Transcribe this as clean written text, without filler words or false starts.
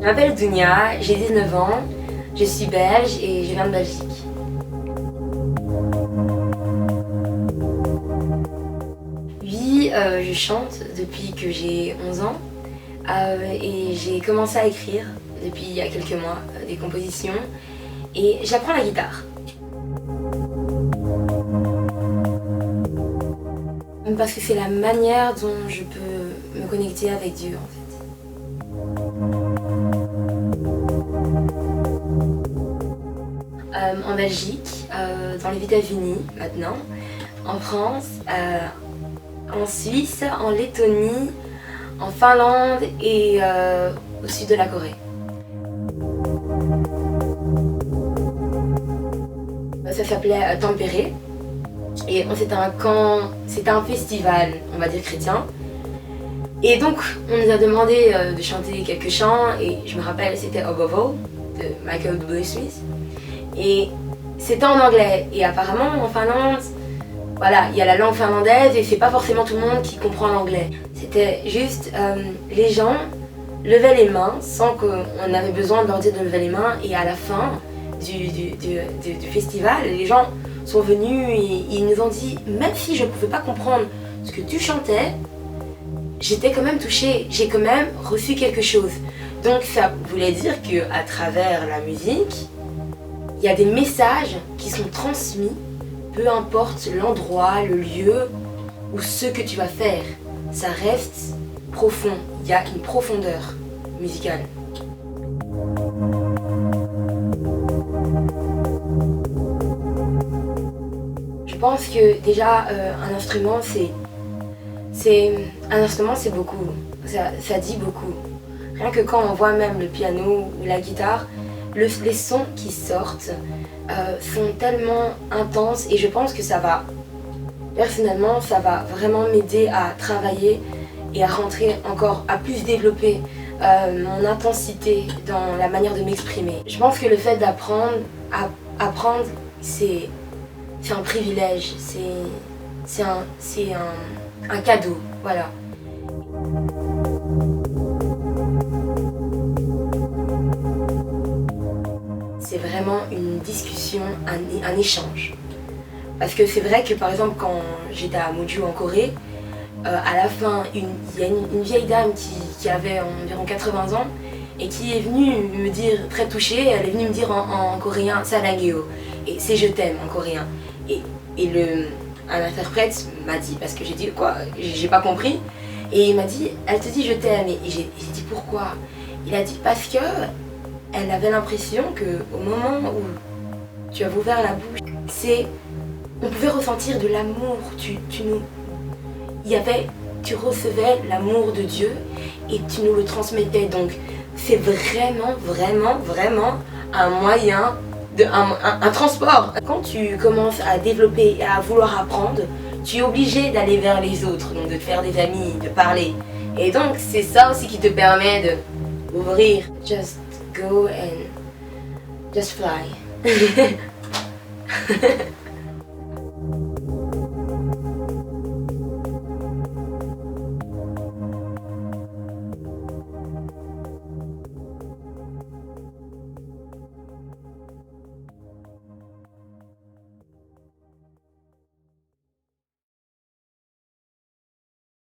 Je m'appelle Dounia, j'ai 19 ans, je suis belge et je viens de Belgique. Oui, je chante depuis que j'ai 11 ans et j'ai commencé à écrire depuis il y a quelques mois des compositions et j'apprends la guitare. Parce que c'est la manière dont je peux me connecter avec Dieu en fait. En Belgique, dans les États-Unis maintenant, en France, en Suisse, en Lettonie, en Finlande et au sud de la Corée. Ça s'appelait Tempéré et c'était un festival, on va dire chrétien. Et donc on nous a demandé de chanter quelques chants et je me rappelle c'était Above All de Michael W. Smith. Et c'était en anglais et apparemment en Finlande, voilà, il y a la langue finlandaise et c'est pas forcément tout le monde qui comprend l'anglais. C'était juste les gens levaient les mains sans qu'on avait besoin de leur dire de lever les mains et à la fin du festival, les gens sont venus et ils nous ont dit même si je pouvais pas comprendre ce que tu chantais, j'étais quand même touchée, j'ai quand même reçu quelque chose. Donc ça voulait dire qu'à travers la musique, il y a des messages qui sont transmis, peu importe l'endroit, le lieu ou ce que tu vas faire. Ça reste profond, il y a une profondeur musicale. Je pense que déjà un instrument c'est beaucoup, ça dit beaucoup. Rien que quand on voit même le piano ou la guitare, les sons qui sortent sont tellement intenses et je pense que personnellement, ça va vraiment m'aider à travailler et à rentrer encore, à plus développer mon intensité dans la manière de m'exprimer. Je pense que le fait d'apprendre, c'est un privilège, c'est un cadeau, voilà. C'est vraiment une discussion, un échange. Parce que c'est vrai que par exemple quand j'étais à Moju en Corée, à la fin il y a une vieille dame qui avait environ 80 ans et qui est venue me dire, très touchée, elle est venue me dire en coréen Sarangeo et c'est je t'aime en coréen. Et un interprète m'a dit, parce que j'ai dit quoi, j'ai pas compris, et il m'a dit elle te dit je t'aime et j'ai dit pourquoi. Il a dit parce que elle avait l'impression qu'au moment où tu avais ouvert la bouche, on pouvait ressentir de l'amour. Tu recevais l'amour de Dieu et tu nous le transmettais. Donc c'est vraiment, vraiment, vraiment un moyen, un transport. Quand tu commences à développer et à vouloir apprendre, tu es obligé d'aller vers les autres, donc de te faire des amis, de parler. Et donc c'est ça aussi qui te permet d'ouvrir. Just go and just fly.